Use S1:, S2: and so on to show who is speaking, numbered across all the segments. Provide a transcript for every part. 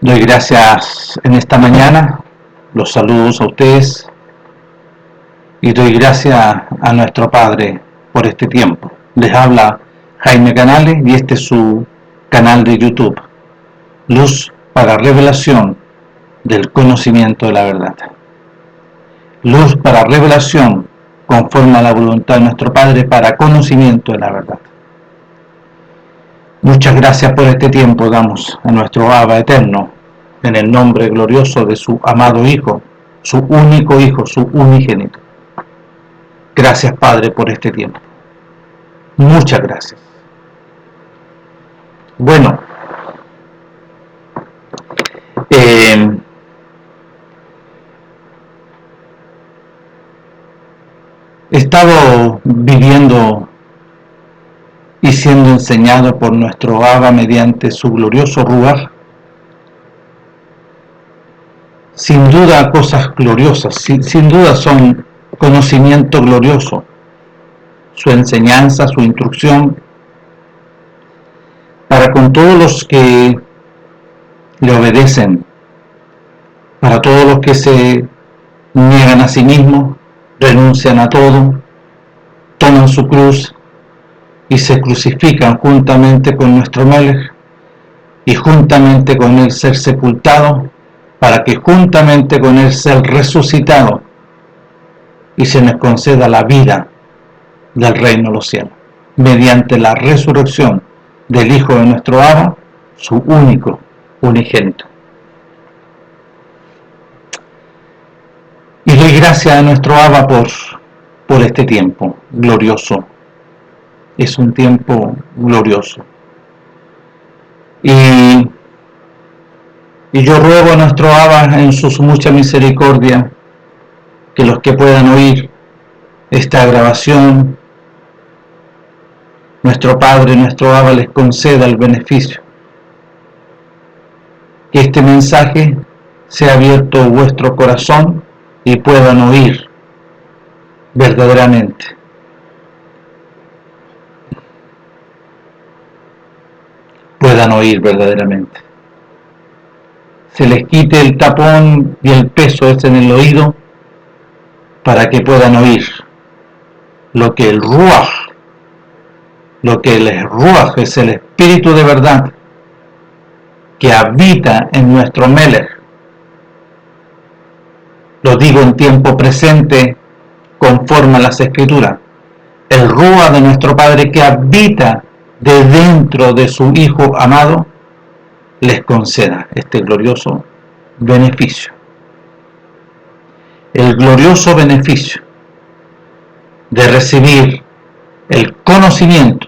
S1: Doy gracias en esta mañana, los saludos a ustedes y doy gracias a nuestro Padre por este tiempo. Les habla Jaime Canales y este es su canal de YouTube, Luz para Revelación del Conocimiento de la Verdad. Luz para revelación conforme a la voluntad de nuestro Padre para conocimiento de la verdad. Muchas gracias por este tiempo damos a nuestro Abba eterno, en el nombre glorioso de su amado Hijo, su único Hijo, su unigénito. Gracias, Padre, por este tiempo. Muchas gracias. Bueno, he estado viviendo y siendo enseñado por nuestro Abba mediante su glorioso Ruaj, sin duda cosas gloriosas, sin duda son conocimiento glorioso, su enseñanza, su instrucción, para con todos los que le obedecen, para todos los que se niegan a sí mismos, renuncian a todo, toman su cruz y se crucifican juntamente con nuestro Melech y juntamente con él ser sepultado, para que juntamente con él ser resucitado y se nos conceda la vida del reino de los cielos, mediante la resurrección del Hijo de nuestro Abba, su único unigénito. Y doy gracias a nuestro Abba por este tiempo glorioso. Es un tiempo glorioso. Y yo ruego a nuestro Abba en su mucha misericordia que los que puedan oír esta grabación, nuestro Padre, nuestro Abba les conceda el beneficio. Que este mensaje sea abierto en vuestro corazón y puedan oír verdaderamente. Puedan oír verdaderamente. Se les quite el tapón y el peso ese en el oído para que puedan oír lo que el Ruaj, es el Espíritu de verdad que habita en nuestro Melech. Lo digo en tiempo presente conforme a las Escrituras. El Ruaj de nuestro Padre que habita de dentro de su Hijo amado, les conceda este glorioso beneficio. El glorioso beneficio de recibir el conocimiento,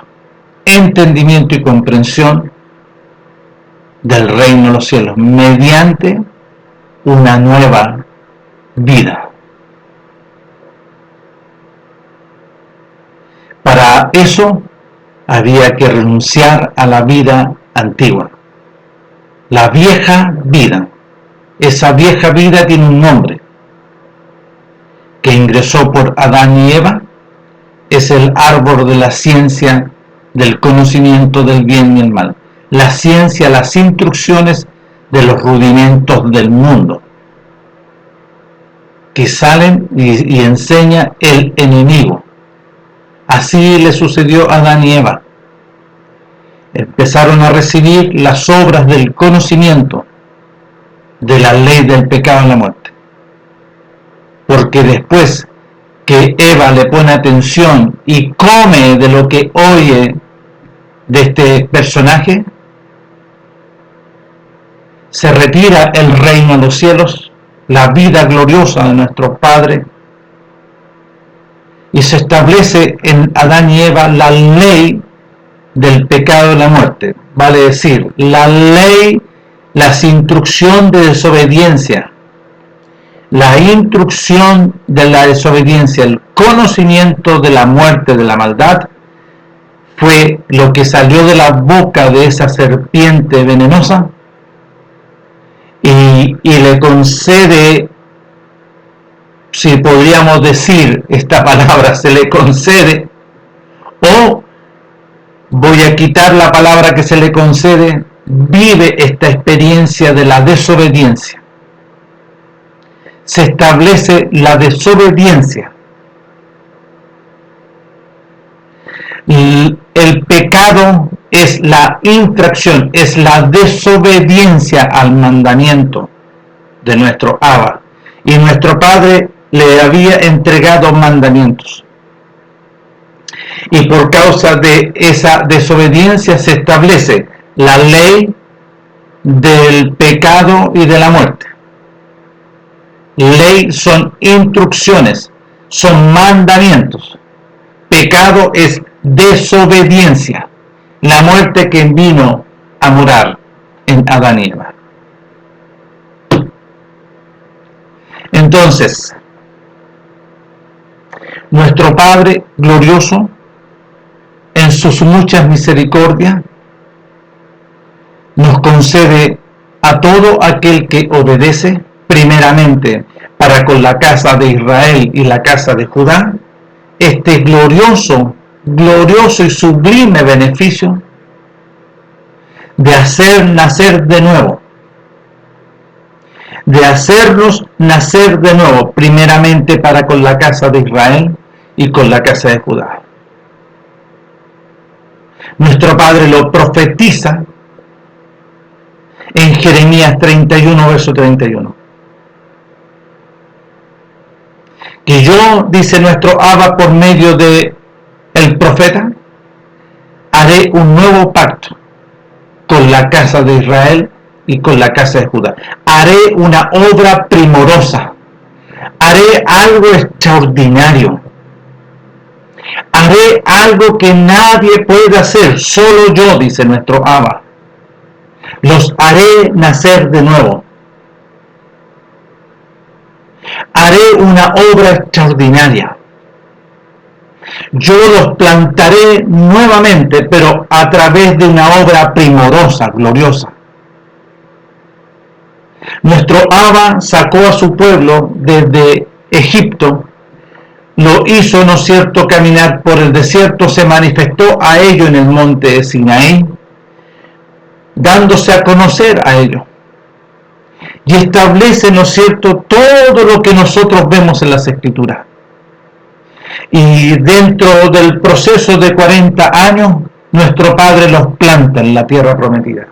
S1: entendimiento y comprensión del reino de los cielos mediante una nueva vida. Para eso había que renunciar a la vida antigua, la vieja vida. Esa vieja vida tiene un nombre que ingresó por Adán y Eva, es el árbol de la ciencia del conocimiento del bien y el mal, la ciencia, las instrucciones de los rudimentos del mundo que salen y enseña el enemigo. Así le sucedió a Adán y Eva. Empezaron a recibir las obras del conocimiento de la ley del pecado y la muerte. Porque después que Eva le pone atención y come de lo que oye de este personaje, se retira el reino de los cielos, la vida gloriosa de nuestro Padre, y se establece en Adán y Eva la ley del pecado y la muerte, vale decir, la ley, las instrucciones de desobediencia, la instrucción de la desobediencia, el conocimiento de la muerte, de la maldad, fue lo que salió de la boca de esa serpiente venenosa y le concede, si podríamos decir esta palabra, se le concede, o voy a quitar la palabra que se le concede vive esta experiencia de la desobediencia. Se establece la desobediencia. El pecado es la infracción, es la desobediencia al mandamiento de nuestro Abba. Y nuestro Padre le había entregado mandamientos. Y por causa de esa desobediencia se establece la ley del pecado y de la muerte. Ley son instrucciones, son mandamientos. Pecado es desobediencia, la muerte que vino a morar en Adán y Eva. Entonces, nuestro Padre glorioso, en sus muchas misericordias, nos concede a todo aquel que obedece, primeramente para con la casa de Israel y la casa de Judá, este glorioso y sublime beneficio de hacer nacer de nuevo, de hacernos nacer de nuevo, primeramente para con la casa de Israel y con la casa de Judá. Nuestro Padre lo profetiza en Jeremías 31, verso 31. Que yo, dice nuestro Abba por medio de el profeta, haré un nuevo pacto con la casa de Israel y con la casa de Judá. Haré una obra primorosa. Haré algo extraordinario. Haré algo que nadie puede hacer, solo yo, dice nuestro Abba. Los haré nacer de nuevo. Haré una obra extraordinaria. Yo los plantaré nuevamente, pero a través de una obra primorosa, gloriosa. Nuestro Abba sacó a su pueblo desde Egipto, lo hizo, ¿no es cierto?, caminar por el desierto, se manifestó a ellos en el monte de Sinaí, dándose a conocer a ellos. Y establece, ¿no es cierto?, todo lo que nosotros vemos en las Escrituras. Y dentro del proceso de 40 años, nuestro Padre los planta en la tierra prometida.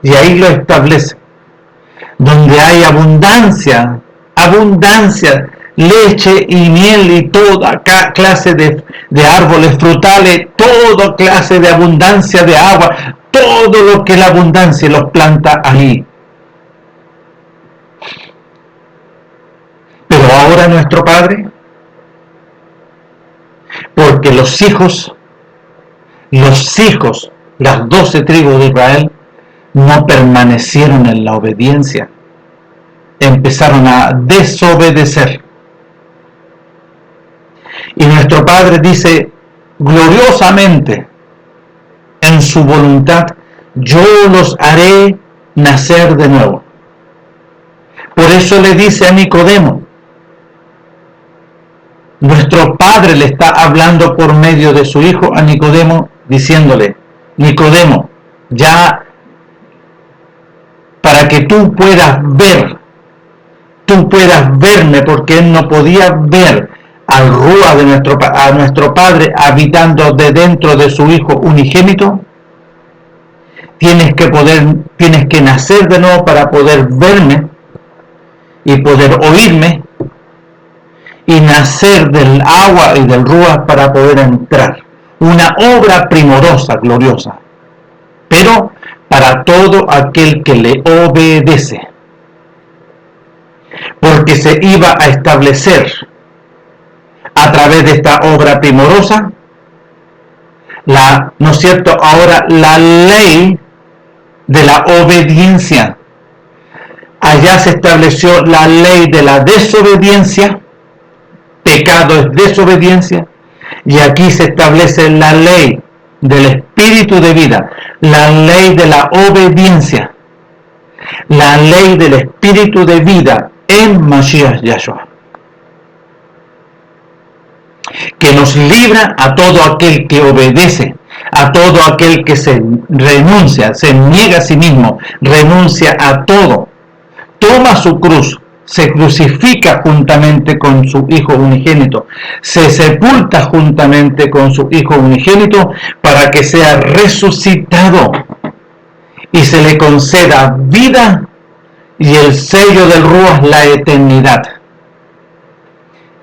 S1: Y ahí lo establece. Donde hay abundancia, leche y miel y toda clase de árboles frutales, toda clase de abundancia de agua, todo lo que la abundancia los planta ahí. Pero ahora nuestro Padre, porque los hijos, las 12 tribus de Israel, no permanecieron en la obediencia, empezaron a desobedecer. Y nuestro Padre dice gloriosamente, en su voluntad, yo los haré nacer de nuevo. Por eso le dice a Nicodemo, nuestro Padre le está hablando por medio de su Hijo a Nicodemo, diciéndole, Nicodemo, ya para que tú puedas verme, porque él no podía ver al Rúa de nuestro Padre habitando de dentro de su Hijo unigénito. Tienes que nacer de nuevo para poder verme y poder oírme, y nacer del agua y del Rúa para poder entrar. Una obra primorosa, gloriosa, pero para todo aquel que le obedece. Porque se iba a establecer a través de esta obra primorosa, ¿no es cierto?, ahora la ley de la obediencia. Allá se estableció la ley de la desobediencia, pecado es desobediencia, y aquí se establece la ley del espíritu de vida, la ley de la obediencia, la ley del espíritu de vida en Mashiach Yahshua, que nos libra a todo aquel que obedece, A todo aquel que se renuncia, se niega a sí mismo, renuncia a todo, toma su cruz, se crucifica juntamente con su Hijo unigénito, se sepulta juntamente con su Hijo unigénito para que sea resucitado y se le conceda vida y el sello del Ruach, la eternidad.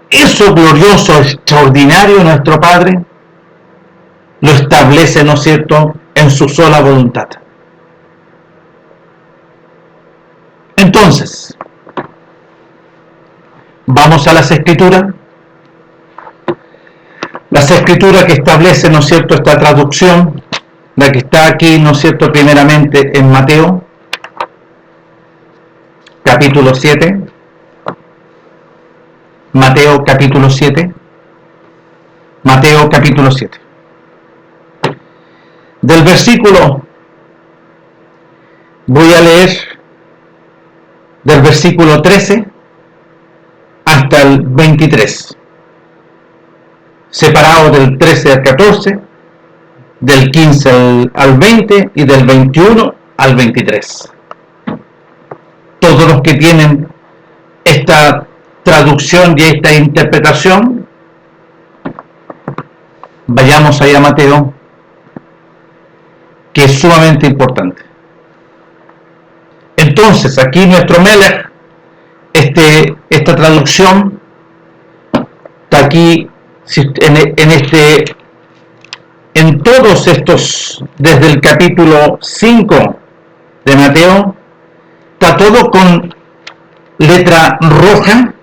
S1: Eso glorioso, extraordinario, nuestro Padre lo establece, ¿no es cierto?, en su sola voluntad. Entonces, vamos a las Escrituras. Las Escrituras que establecen, ¿no es cierto?, esta traducción, la que está aquí, ¿no es cierto?, primeramente en Mateo, capítulo 7. Mateo capítulo 7. Mateo capítulo 7. Del versículo, voy a leer del versículo 13 hasta el 23, separado del 13 al 14, del 15 al 20 y del 21 al 23. Todos los que tienen esta traducción y esta interpretación, vayamos allá a Mateo, que es sumamente importante. Entonces, aquí nuestro Melech, esta traducción está aquí en todos estos, desde el capítulo 5 de Mateo, está todo con letra roja,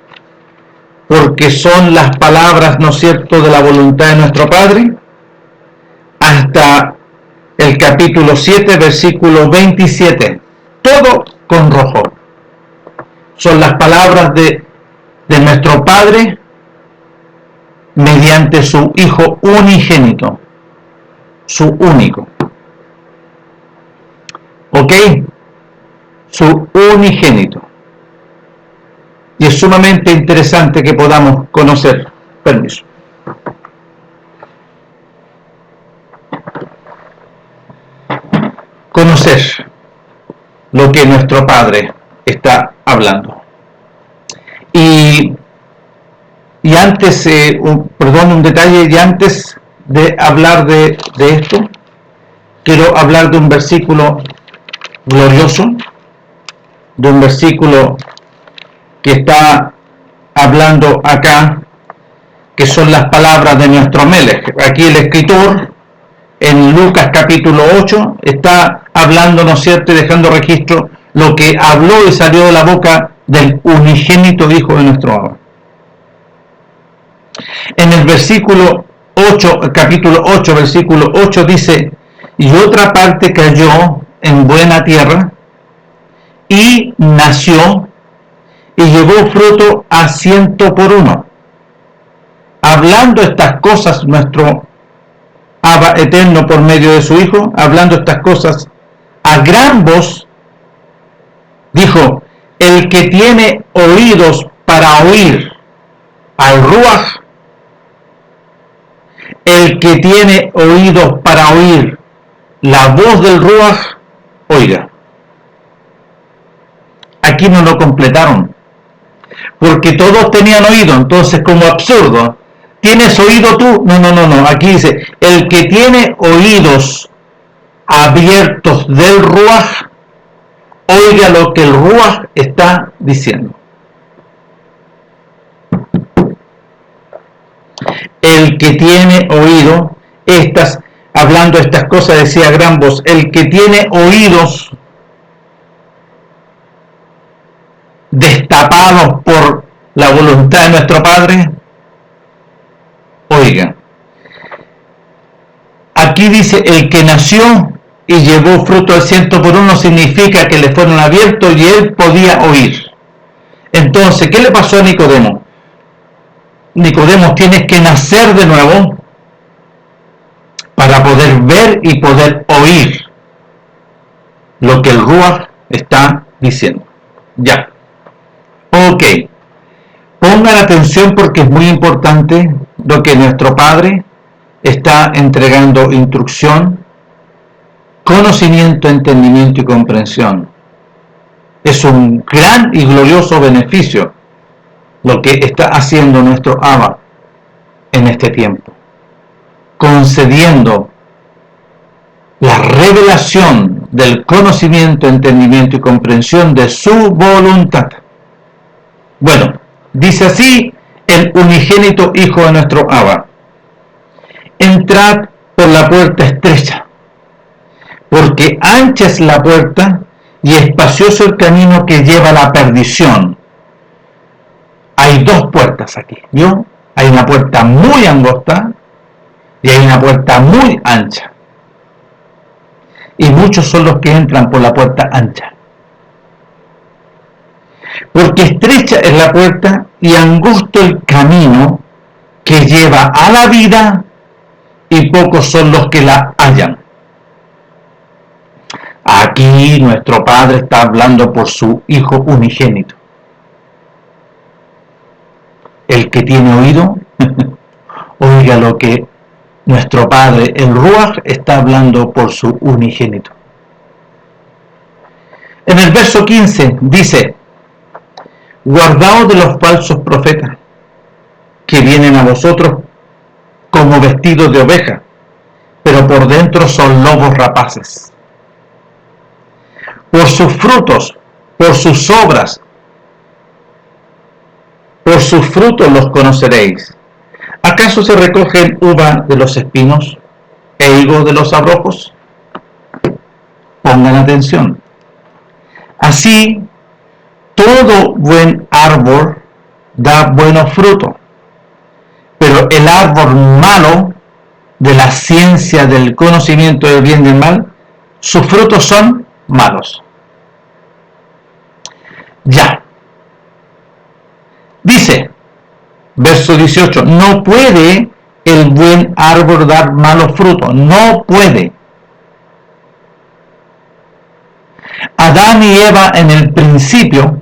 S1: porque son las palabras, ¿no es cierto?, de la voluntad de nuestro Padre, hasta el capítulo 7, versículo 27, todo con rojo. Son las palabras de nuestro Padre mediante su Hijo unigénito, su único. ¿Ok? Su unigénito. Y es sumamente interesante que podamos conocer. Permiso. Conocer lo que nuestro Padre está hablando. Y antes, un detalle, y antes de hablar de esto, quiero hablar de un versículo glorioso, de un versículo que está hablando acá, que son las palabras de nuestro Melech. Aquí el escritor, en Lucas capítulo 8, está hablando, ¿no es cierto?, y dejando registro lo que habló y salió de la boca del unigénito Hijo de nuestro Abba. En el versículo 8, capítulo 8, versículo 8 dice: y otra parte cayó en buena tierra, y nació, y llevó fruto a 100 por uno. Hablando estas cosas nuestro Abba eterno por medio de su Hijo, hablando estas cosas a gran voz, dijo: el que tiene oídos para oír al Ruach, el que tiene oídos para oír la voz del Ruach, oiga. Aquí no lo completaron, porque todos tenían oído, entonces como absurdo. ¿Tienes oído tú? No. Aquí dice: el que tiene oídos abiertos del Ruach, oiga lo que el Ruach está diciendo. El que tiene oído, hablando estas cosas, decía a gran voz: el que tiene oídos destapados por la voluntad de nuestro Padre, oiga. Aquí dice: el que nació y llevó fruto al 100 por uno, significa que le fueron abiertos y él podía oír. Entonces, ¿qué le pasó a Nicodemo? Nicodemo, tienes que nacer de nuevo para poder ver y poder oír lo que el Ruach está diciendo. Ya. Ok. Pongan atención porque es muy importante lo que nuestro Padre está entregando instrucción, conocimiento, entendimiento y comprensión. Es un gran y glorioso beneficio lo que está haciendo nuestro Abba en este tiempo, concediendo la revelación del conocimiento, entendimiento y comprensión de su voluntad. Bueno, dice así el unigénito Hijo de nuestro Abba: entrad por la puerta estrecha, porque ancha es la puerta y espacioso el camino que lleva a la perdición. Hay dos puertas aquí, ¿vio? Hay una puerta muy angosta y hay una puerta muy ancha. Y muchos son los que entran por la puerta ancha. Porque estrecha es la puerta y angosto el camino que lleva a la vida, y pocos son los que la hallan. Aquí nuestro Padre está hablando por su Hijo unigénito. El que tiene oído, oiga lo que nuestro Padre, el Ruach, está hablando por su unigénito. En el verso 15 dice: guardaos de los falsos profetas, que vienen a vosotros como vestidos de oveja, pero por dentro son lobos rapaces. Por sus frutos, por sus obras, por sus frutos los conoceréis. ¿Acaso se recogen uva de los espinos e higo de los abrojos? Pongan atención. Así, todo buen árbol da buenos frutos, pero el árbol malo de la ciencia del conocimiento del bien y del mal, sus frutos son malos. Ya. Dice, verso 18, no puede el buen árbol dar malos frutos, no puede. Adán y Eva en el principio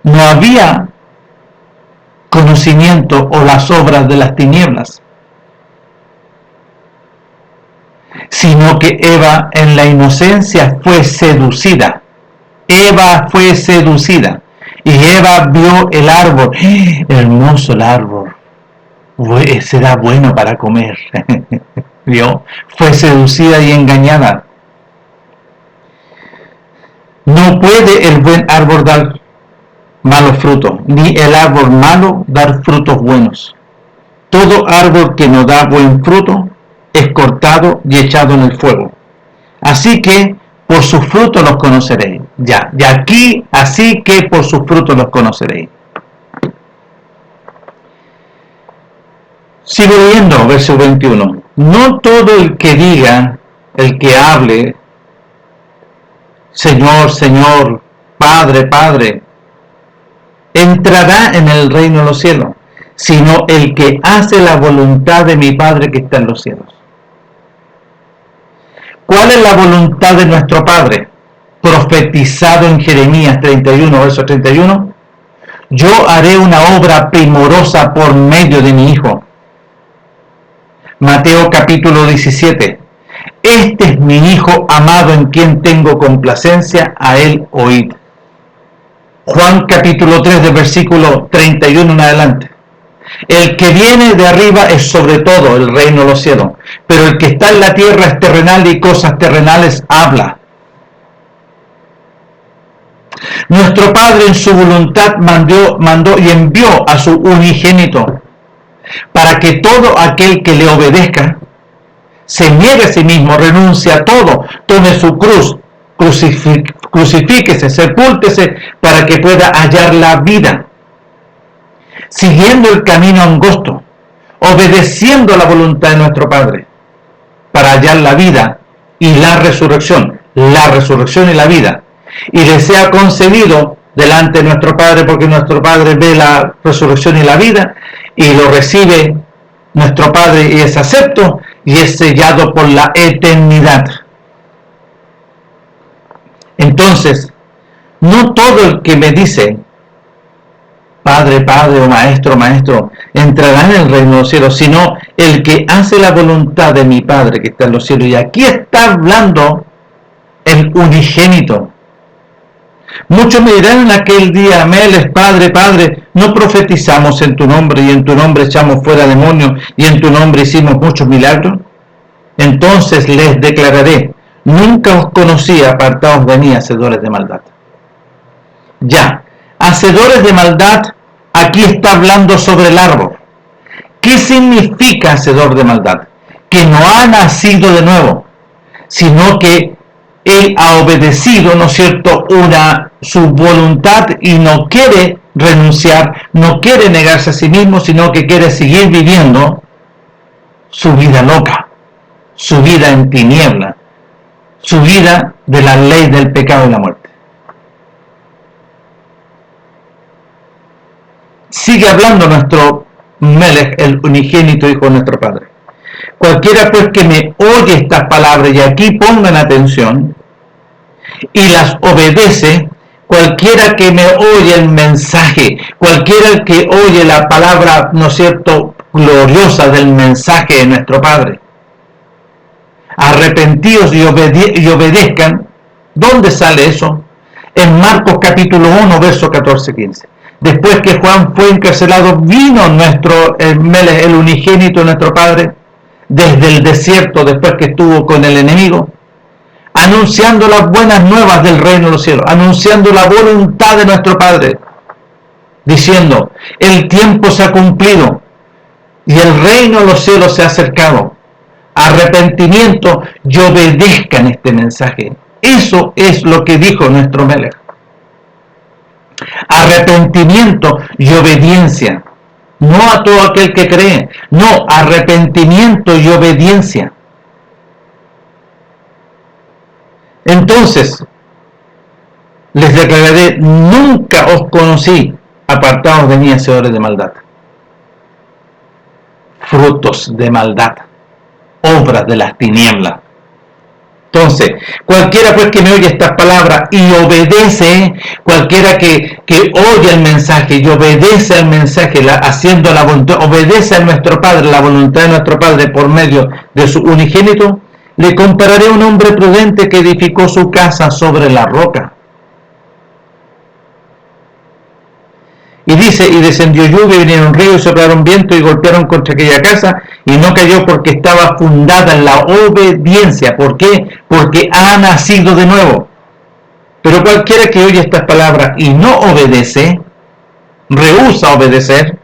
S1: no había conocimiento o las obras de las tinieblas, sino que Eva en la inocencia fue seducida. Eva fue seducida y Eva vio el árbol. Hermoso el árbol, será bueno para comer. ¿Vio? Fue seducida y engañada. No puede el buen árbol dar malos frutos, ni el árbol malo dar frutos buenos. Todo árbol que no da buen fruto es cortado y echado en el fuego. Así que por sus frutos los conoceréis. Ya, de aquí, así que por sus frutos los conoceréis. Sigo leyendo, verso 21. No todo el que diga, el que hable, Señor, Señor, Padre, Padre, entrará en el reino de los cielos, sino el que hace la voluntad de mi Padre que está en los cielos. ¿Cuál es la voluntad de nuestro Padre? Profetizado en Jeremías 31, verso 31. Yo haré una obra primorosa por medio de mi Hijo. Mateo capítulo 17. Este es mi Hijo amado en quien tengo complacencia, a él oíd. Juan capítulo 3 del versículo 31 en adelante. El que viene de arriba es sobre todo el reino de los cielos, pero el que está en la tierra es terrenal y cosas terrenales habla. Nuestro Padre en su voluntad mandó y envió a su unigénito para que todo aquel que le obedezca se niegue a sí mismo, renuncie a todo, tome su cruz, crucifíquese, sepúltese para que pueda hallar la vida, siguiendo el camino angosto, obedeciendo la voluntad de nuestro Padre, para hallar la vida y la resurrección y la vida. Y le sea concedido delante de nuestro Padre, porque nuestro Padre ve la resurrección y la vida, y lo recibe nuestro Padre y es acepto, y es sellado por la eternidad. Entonces, no todo el que me dice, Padre, Padre o Maestro, Maestro, entrará en el reino de los cielos, sino el que hace la voluntad de mi Padre que está en los cielos. Y aquí está hablando el unigénito. Muchos me dirán en aquel día: Ameles, Padre, Padre, no profetizamos en tu nombre, y en tu nombre echamos fuera demonios, y en tu nombre hicimos muchos milagros. Entonces les declararé: nunca os conocí, apartaos de mí, hacedores de maldad. Ya, hacedores de maldad, aquí está hablando sobre el árbol. ¿Qué significa hacedor de maldad? Que no ha nacido de nuevo, sino que él ha obedecido, ¿no es cierto?, su voluntad, y no quiere renunciar, no quiere negarse a sí mismo, sino que quiere seguir viviendo su vida loca, su vida en tiniebla, su vida de la ley del pecado y la muerte. Sigue hablando nuestro Melech, el unigénito Hijo de nuestro Padre. Cualquiera pues que me oye estas palabras, y aquí pongan atención, y las obedece, cualquiera que me oye el mensaje, cualquiera que oye la palabra, ¿no es cierto?, gloriosa del mensaje de nuestro Padre, arrepentidos y obedezcan. ¿Dónde sale eso? En Marcos capítulo 1, verso 14-15. Después que Juan fue encarcelado, vino el unigénito, nuestro Padre, desde el desierto, después que estuvo con el enemigo, anunciando las buenas nuevas del reino de los cielos, anunciando la voluntad de nuestro Padre, diciendo: el tiempo se ha cumplido y el reino de los cielos se ha acercado. Arrepentimiento y obedezcan este mensaje. Eso es lo que dijo nuestro Melech. Arrepentimiento y obediencia. No a todo aquel que cree, no, arrepentimiento y obediencia. Entonces les declararé: nunca os conocí, apartados de mí, hacedores de maldad. Frutos de maldad, obras de las tinieblas. Entonces, cualquiera pues que me oye estas palabras y obedece, cualquiera que oye el mensaje y obedece al mensaje, haciendo la voluntad, obedece a nuestro Padre, la voluntad de nuestro Padre por medio de su unigénito, le compararé a un hombre prudente que edificó su casa sobre la roca. Y dice: y descendió lluvia, y vinieron ríos, y soplaron viento, y golpearon contra aquella casa, y no cayó, porque estaba fundada en la obediencia. ¿Por qué? Porque ha nacido de nuevo. Pero cualquiera que oye estas palabras y no obedece, rehúsa obedecer,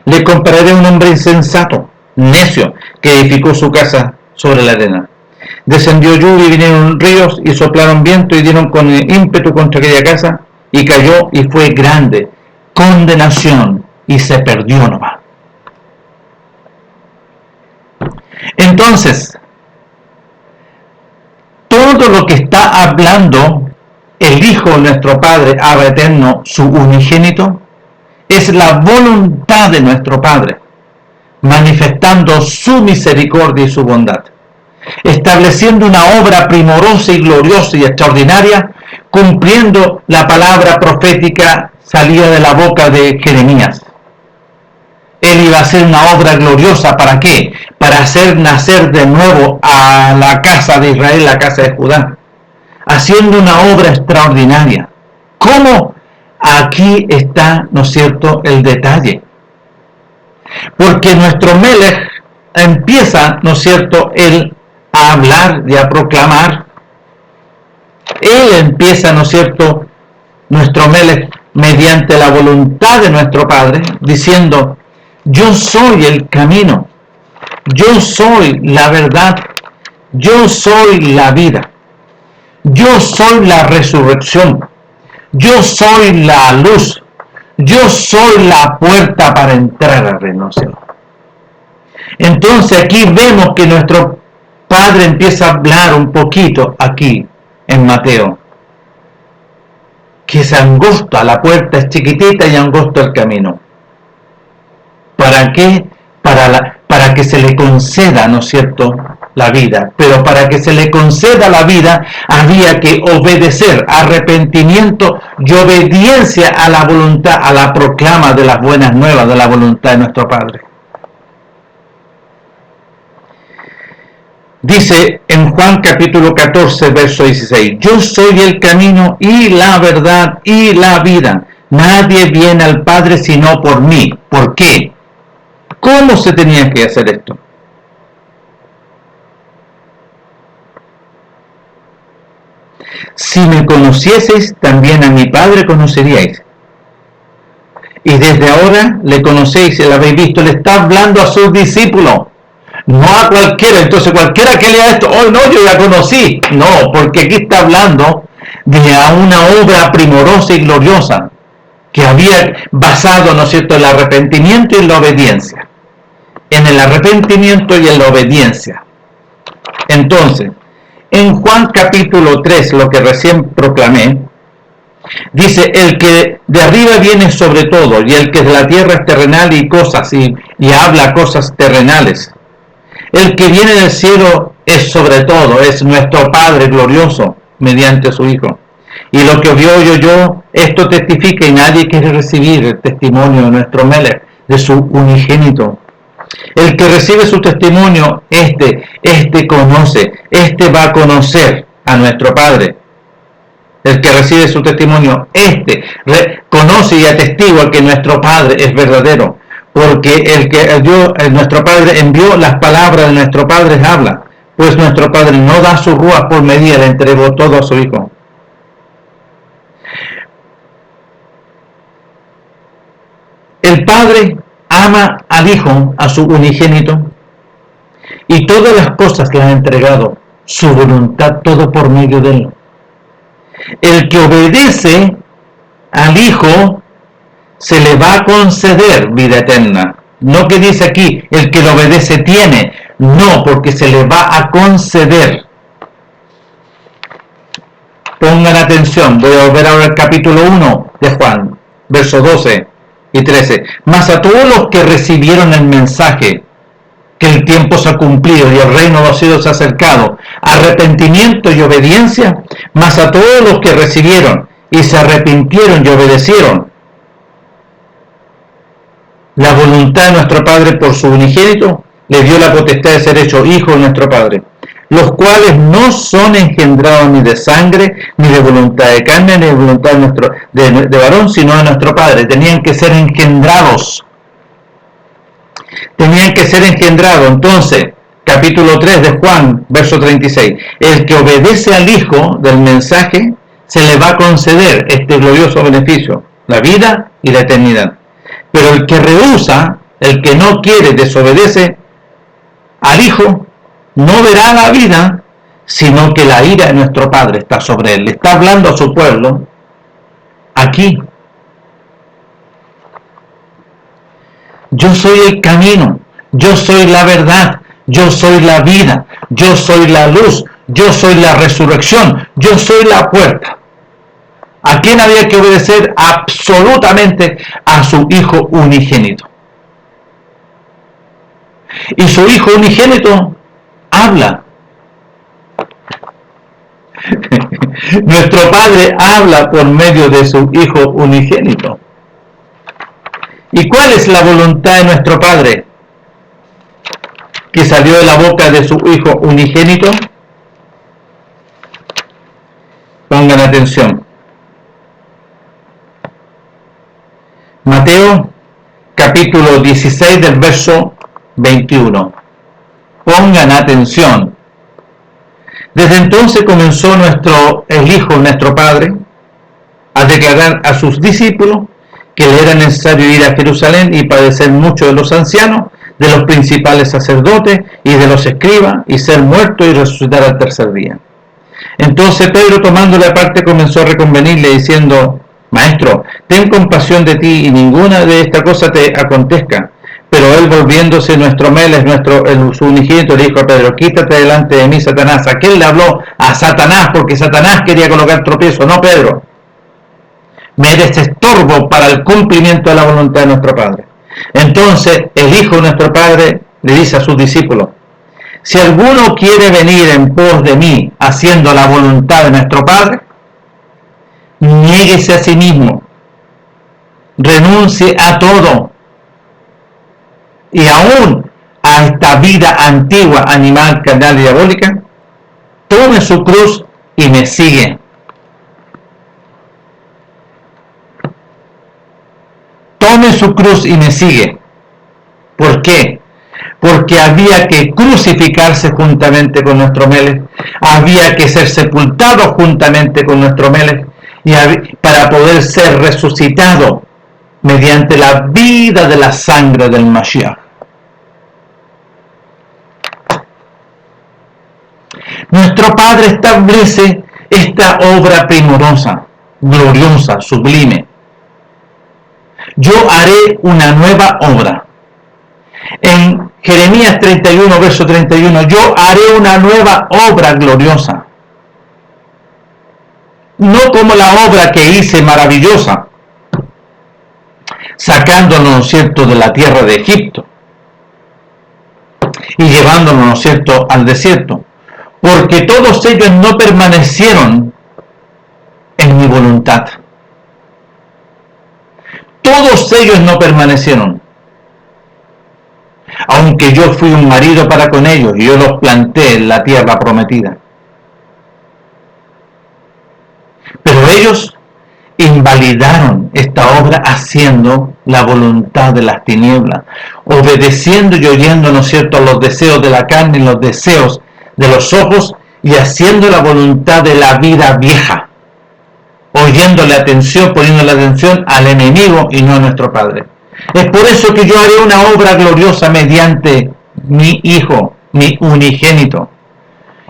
S1: le compararé a un hombre insensato, necio, que edificó su casa sobre la arena. Descendió lluvia, y vinieron ríos, y soplaron viento, y dieron con ímpetu contra aquella casa, y cayó, y fue grande condenación, y se perdió nomás. Entonces, todo lo que está hablando el Hijo de nuestro Padre, Abba Eterno, su unigénito, es la voluntad de nuestro Padre, manifestando su misericordia y su bondad, estableciendo una obra primorosa y gloriosa y extraordinaria, cumpliendo la palabra profética salida de la boca de Jeremías. Él iba a hacer una obra gloriosa. ¿Para qué? Para hacer nacer de nuevo a la casa de Israel, la casa de Judá, haciendo una obra extraordinaria. ¿Cómo? Aquí está, ¿no es cierto?, el detalle. Porque nuestro Melech empieza, ¿no es cierto?, él a hablar y a proclamar. Él empieza, ¿no es cierto?, nuestro Melech, mediante la voluntad de nuestro Padre, diciendo: yo soy el camino, yo soy la verdad, yo soy la vida, yo soy la resurrección, yo soy la luz, yo soy la puerta para entrar al reino de los cielos. Entonces aquí vemos que nuestro Padre empieza a hablar un poquito aquí en Mateo, que es angosta, la puerta es chiquitita y angosto el camino. ¿Para qué? Para que se le conceda, ¿no es cierto?, la vida, pero para que se le conceda la vida había que obedecer, arrepentimiento y obediencia a la voluntad, a la proclama de las buenas nuevas de la voluntad de nuestro Padre. Dice en Juan capítulo 14, verso 16, yo soy el camino y la verdad y la vida. Nadie viene al Padre sino por mí. ¿Por qué? ¿Cómo se tenía que hacer esto? Si me conocieseis, también a mi Padre conoceríais. Y desde ahora le conocéis, le habéis visto, le está hablando a sus discípulos. No a cualquiera. Entonces cualquiera que lea esto, oh no, yo ya conocí. No, porque aquí está hablando de una obra primorosa y gloriosa que había basado, ¿no es cierto?, en el arrepentimiento y en la obediencia. En el arrepentimiento y en la obediencia. Entonces, en Juan capítulo 3, lo que recién proclamé, dice, el que de arriba viene sobre todo, y el que de la tierra es terrenal y cosas, y habla cosas terrenales. El que viene del cielo es sobre todo, es nuestro Padre glorioso, mediante su Hijo. Y lo que vio yo, esto testifica, y nadie quiere recibir el testimonio de nuestro Melech, de su unigénito. El que recibe su testimonio, este conoce, va a conocer a nuestro Padre. El que recibe su testimonio, conoce y atestigua que nuestro Padre es verdadero, porque nuestro Padre envió las palabras de nuestro Padre habla, pues nuestro Padre no da su rúa por medida, le entregó todo a su Hijo. El Padre ama al Hijo, a su unigénito, y todas las cosas le ha entregado, su voluntad, todo por medio de él. El que obedece al Hijo, se le va a conceder vida eterna. No que dice aquí, el que lo obedece tiene, no, porque se le va a conceder. Pongan atención, voy a volver ahora al capítulo 1 de Juan, versos 12 y 13. Mas a todos los que recibieron el mensaje, que el tiempo se ha cumplido y el reino de los cielos se ha acercado, arrepentimiento y obediencia, mas a todos los que recibieron y se arrepintieron y obedecieron la voluntad de nuestro Padre por su unigénito, le dio la potestad de ser hecho hijo de nuestro Padre, los cuales no son engendrados ni de sangre, ni de voluntad de carne, ni de voluntad de varón, sino de nuestro Padre. Tenían que ser engendrados. Entonces, capítulo 3 de Juan, verso 36. El que obedece al Hijo del mensaje, se le va a conceder este glorioso beneficio, la vida y la eternidad. Pero el que rehúsa, el que no quiere, desobedece al Hijo, no verá la vida, sino que la ira de nuestro Padre está sobre él. Le está hablando a su pueblo aquí. Yo soy el camino, yo soy la verdad, yo soy la vida, yo soy la luz, yo soy la resurrección, yo soy la puerta. ¿A quién había que obedecer? Absolutamente a su Hijo unigénito. Y su Hijo unigénito habla. Nuestro Padre habla por medio de su Hijo unigénito. ¿Y cuál es la voluntad de nuestro Padre que salió de la boca de su Hijo unigénito? Pongan atención. Mateo capítulo 16 del verso 21. Pongan atención. Desde entonces comenzó el Hijo, nuestro Padre, a declarar a sus discípulos que le era necesario ir a Jerusalén y padecer mucho de los ancianos, de los principales sacerdotes y de los escribas, y ser muerto y resucitar al tercer día. Entonces Pedro, tomándole aparte, comenzó a reconvenirle, diciendo: Maestro, ten compasión de ti, y ninguna de estas cosas te acontezca. Pero él, volviéndose, nuestro Melech, su unigénito, le dijo a Pedro: quítate delante de mí, Satanás. ¿A quién le habló? A Satanás, porque Satanás quería colocar tropiezo, no Pedro. Me eres estorbo para el cumplimiento de la voluntad de nuestro Padre. Entonces el Hijo de nuestro Padre le dice a sus discípulos: si alguno quiere venir en pos de mí haciendo la voluntad de nuestro Padre, niéguese a sí mismo, renuncie a todo, y aún a esta vida antigua, animal, carnal y diabólica, tome su cruz y me sigue. Tome su cruz y me sigue. ¿Por qué? Porque había que crucificarse juntamente con nuestro Melech, había que ser sepultado juntamente con nuestro Melech, y para poder ser resucitado mediante la vida de la sangre del Mashiach. Nuestro Padre establece esta obra primorosa, gloriosa, sublime. Yo haré una nueva obra. En Jeremías 31, verso 31, yo haré una nueva obra gloriosa. No como la obra que hice maravillosa, sacándonos, ¿no es cierto?, de la tierra de Egipto y llevándonos, ¿no es cierto?, al desierto, porque todos ellos no permanecieron en mi voluntad. Todos ellos no permanecieron. Aunque yo fui un marido para con ellos y yo los planté en la tierra prometida. Pero ellos invalidaron esta obra haciendo la voluntad de las tinieblas, obedeciendo y oyendo, ¿no es cierto?, los deseos de la carne y los deseos de los ojos, y haciendo la voluntad de la vida vieja, oyéndole atención, poniéndole atención al enemigo y no a nuestro Padre. Es por eso que yo haré una obra gloriosa mediante mi Hijo, mi unigénito.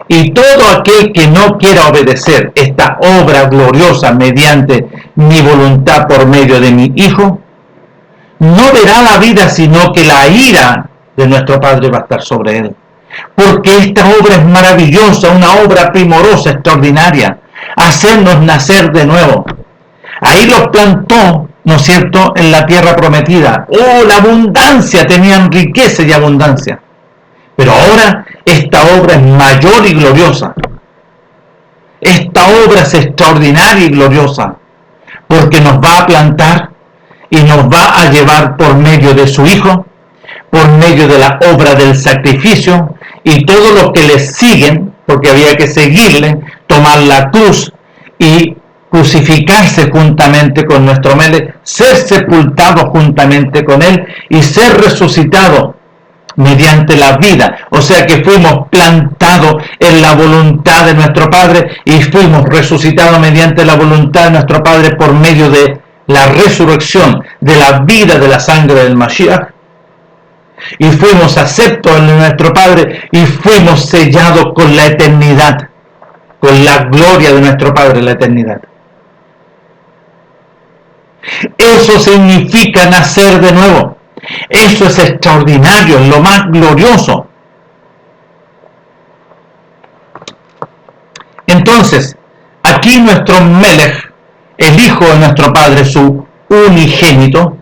S1: Y todo aquel que no quiera obedecer esta obra gloriosa mediante mi voluntad por medio de mi Hijo, no verá la vida, sino que la ira de nuestro Padre va a estar sobre él. Porque esta obra es maravillosa, una obra primorosa, extraordinaria, hacernos nacer de nuevo. Ahí los plantó, ¿no es cierto?, en la tierra prometida. ¡Oh, la abundancia! Tenían riqueza y abundancia. Pero ahora esta obra es mayor y gloriosa. Esta obra es extraordinaria y gloriosa, porque nos va a plantar y nos va a llevar por medio de su Hijo, por medio de la obra del sacrificio, y todos los que le siguen, porque había que seguirle, tomar la cruz y crucificarse juntamente con nuestro Melech, ser sepultado juntamente con él y ser resucitado mediante la vida. O sea que fuimos plantados en la voluntad de nuestro Padre y fuimos resucitados mediante la voluntad de nuestro Padre por medio de la resurrección, de la vida de la sangre del Mashiach. Y fuimos aceptos en nuestro Padre y fuimos sellados con la eternidad, con la gloria de nuestro Padre, la eternidad. Eso significa nacer de nuevo. Eso es extraordinario, es lo más glorioso. Entonces, aquí nuestro Melech, el Hijo de nuestro Padre, su unigénito,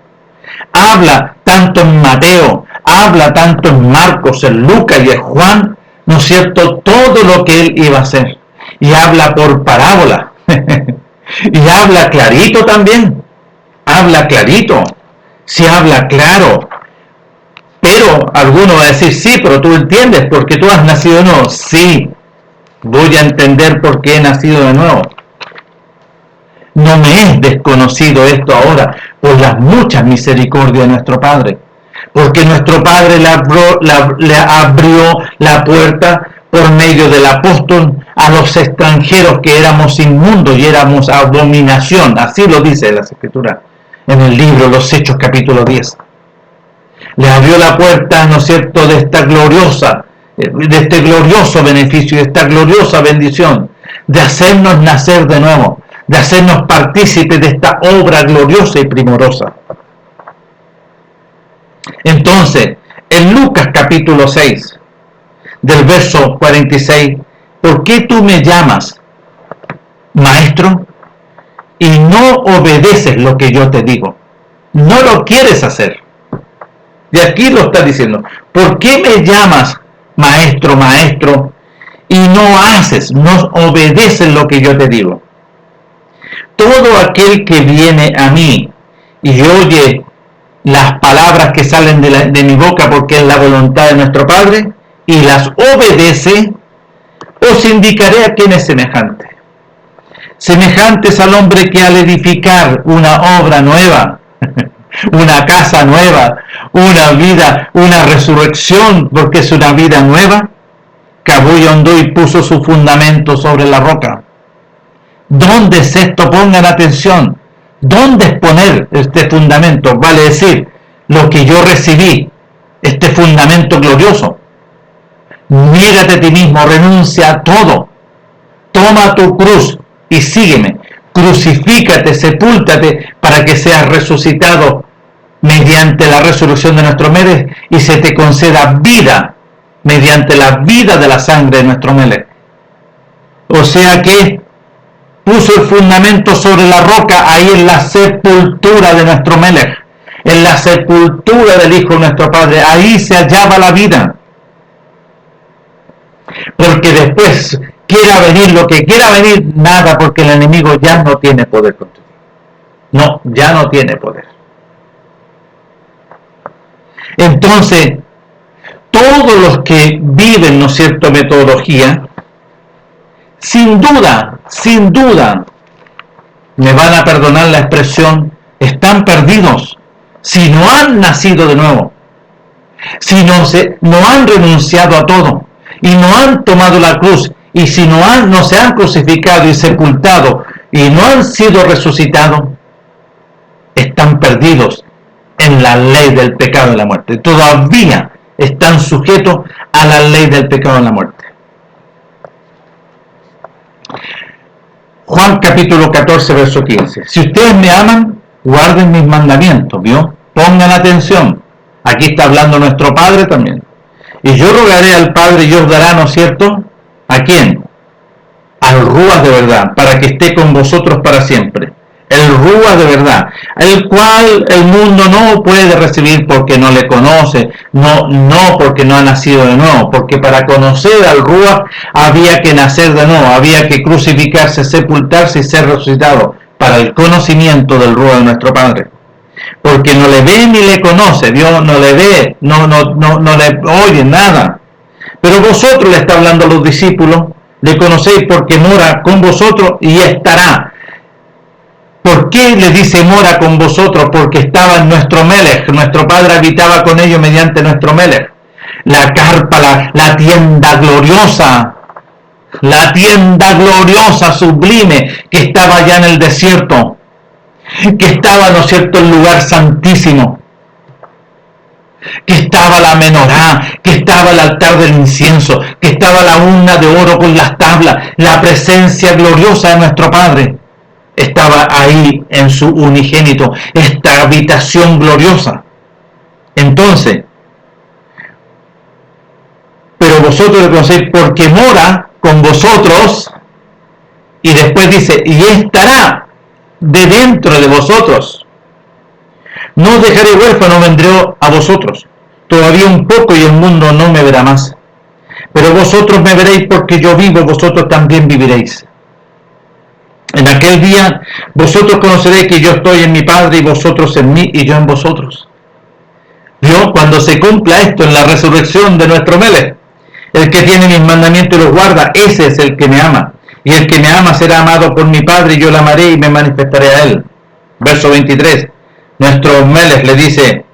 S1: habla tanto en Mateo, habla tanto en Marcos, en Lucas y en Juan, ¿no es cierto?, todo lo que él iba a hacer. Y habla por parábola. Y habla clarito también. Habla clarito. Sí, habla claro. Pero alguno va a decir, sí, pero tú entiendes porque tú has nacido de nuevo. Sí, voy a entender por qué he nacido de nuevo. No me es desconocido esto ahora por las muchas misericordias de nuestro Padre. Porque nuestro Padre le abrió la puerta por medio del apóstol a los extranjeros que éramos inmundos y éramos abominación. Así lo dice la Escritura en el libro Los Hechos, capítulo 10. Le abrió la puerta, ¿no es cierto?, de esta gloriosa, de este glorioso beneficio, de esta gloriosa bendición, de hacernos nacer de nuevo, de hacernos partícipes de esta obra gloriosa y primorosa. Entonces, en Lucas capítulo 6, del verso 46, ¿por qué tú me llamas maestro y no obedeces lo que yo te digo? No lo quieres hacer. Y aquí lo está diciendo. ¿Por qué me llamas maestro, maestro, y no haces, no obedeces lo que yo te digo. Todo aquel que viene a mí y oye las palabras que salen de mi boca, porque es la voluntad de nuestro Padre, y las obedece, os indicaré a quién es semejante. Semejantes al hombre que al edificar una obra nueva, una casa nueva, una vida, una resurrección, porque es una vida nueva, cavó y ahondó y puso su fundamento sobre la roca. ¿Dónde es esto? Pongan atención. ¿Dónde es poner este fundamento? Vale decir, lo que yo recibí, este fundamento glorioso. Mírate a ti mismo, renuncia a todo. Toma tu cruz y sígueme. Crucifícate, sepúltate para que seas resucitado mediante la resurrección de nuestro Melech y se te conceda vida mediante la vida de la sangre de nuestro Melech. O sea que puso el fundamento sobre la roca, ahí en la sepultura de nuestro Melech, en la sepultura del Hijo de nuestro Padre, ahí se hallaba la vida. Porque después quiera venir lo que quiera venir, nada, porque el enemigo ya no tiene poder contra ti. No, ya no tiene poder. Entonces, todos los que viven, ¿no es cierto?, metodología, sin duda, me van a perdonar la expresión, están perdidos si no han nacido de nuevo, si no han renunciado a todo y no han tomado la cruz, y si no se han crucificado y sepultado y no han sido resucitados, están perdidos en la ley del pecado y la muerte. Todavía están sujetos a la ley del pecado y la muerte. Juan capítulo 14, verso 15. Si ustedes me aman, guarden mis mandamientos, ¿vio? Pongan atención. Aquí está hablando nuestro Padre también. Y yo rogaré al Padre y os dará, ¿no es cierto? ¿A quién? Al Ruach de verdad, para que esté con vosotros para siempre. El Ruach de verdad, el cual el mundo no puede recibir porque no le conoce, no porque no ha nacido de nuevo, porque para conocer al Ruach había que nacer de nuevo, había que crucificarse, sepultarse y ser resucitado para el conocimiento del Ruach de nuestro Padre. Porque no le ve ni le conoce, Dios no le ve, no le oye nada. Pero vosotros, le está hablando a los discípulos, le conocéis porque mora con vosotros y estará. ¿Por qué le dice mora con vosotros? Porque estaba en nuestro Melech, nuestro Padre habitaba con ellos mediante nuestro Melech. La carpa, la tienda gloriosa, sublime, que estaba allá en el desierto, que estaba, ¿no es cierto?, el lugar santísimo, que estaba la menorá, que estaba el altar del incienso, que estaba la urna de oro con las tablas, la presencia gloriosa de nuestro Padre. Estaba ahí en su unigénito, esta habitación gloriosa. Entonces, pero vosotros le conocéis porque mora con vosotros, y después dice, y estará de dentro de vosotros. No os dejaré huérfano, vendré a vosotros. Todavía un poco y el mundo no me verá más. Pero vosotros me veréis porque yo vivo, vosotros también viviréis. En aquel día vosotros conoceréis que yo estoy en mi Padre y vosotros en mí y yo en vosotros. Dios, cuando se cumpla esto en la resurrección de nuestro Melech, el que tiene mis mandamientos y los guarda, ese es el que me ama. Y el que me ama será amado por mi Padre y yo le amaré y me manifestaré a él. Verso 23. Nuestro Melech le dice,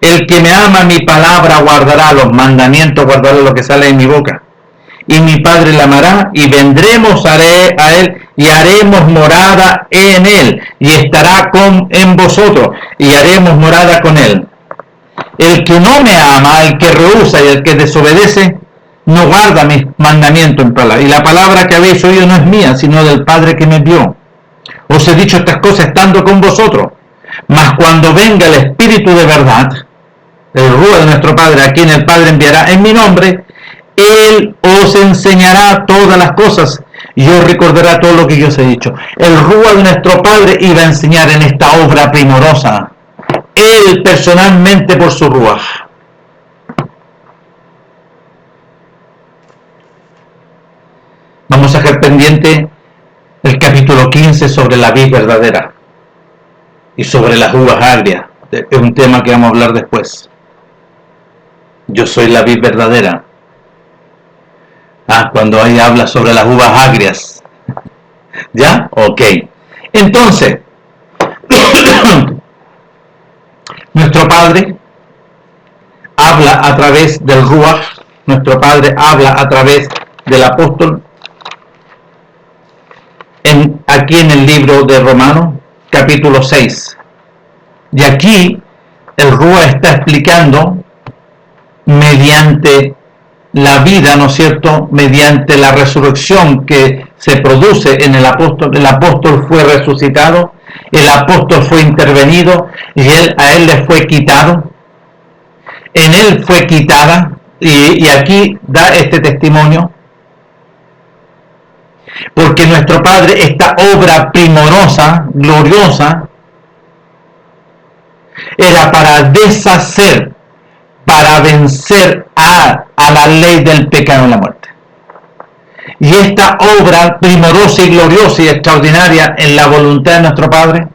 S1: el que me ama mi palabra guardará los mandamientos, guardará lo que sale de mi boca. Y mi Padre le amará y vendremos a él y haremos morada en él y estará en vosotros y haremos morada con él. El que no me ama, el que rehúsa y el que desobedece, no guarda mis mandamientos en palabra. Y la palabra que habéis oído no es mía, sino del Padre que me envió. Os he dicho estas cosas estando con vosotros. Mas cuando venga el Espíritu de verdad, el Ruach de nuestro Padre, a quien el Padre enviará en mi nombre, Él os enseñará todas las cosas y os recordará todo lo que yo os he dicho. El Ruach de nuestro Padre iba a enseñar en esta obra primorosa. Él personalmente por su Ruach. pendiente el capítulo 15 sobre la vid verdadera y sobre las uvas agrias. Es un tema que vamos a hablar después. Yo soy la vid verdadera. Cuando ahí habla sobre las uvas agrias. ¿Ya? Ok. Entonces, nuestro Padre habla a través del Ruach, nuestro Padre habla a través del apóstol, aquí en el libro de Romanos, capítulo 6. Y aquí el Ruach está explicando mediante la vida, ¿no es cierto?, mediante la resurrección que se produce en el apóstol fue resucitado, el apóstol fue intervenido y a él le fue quitado, en él fue quitada, y aquí da este testimonio, porque nuestro Padre, esta obra primorosa, gloriosa, era para deshacer, para vencer a la ley del pecado y la muerte. Y esta obra primorosa y gloriosa y extraordinaria en la voluntad de nuestro Padre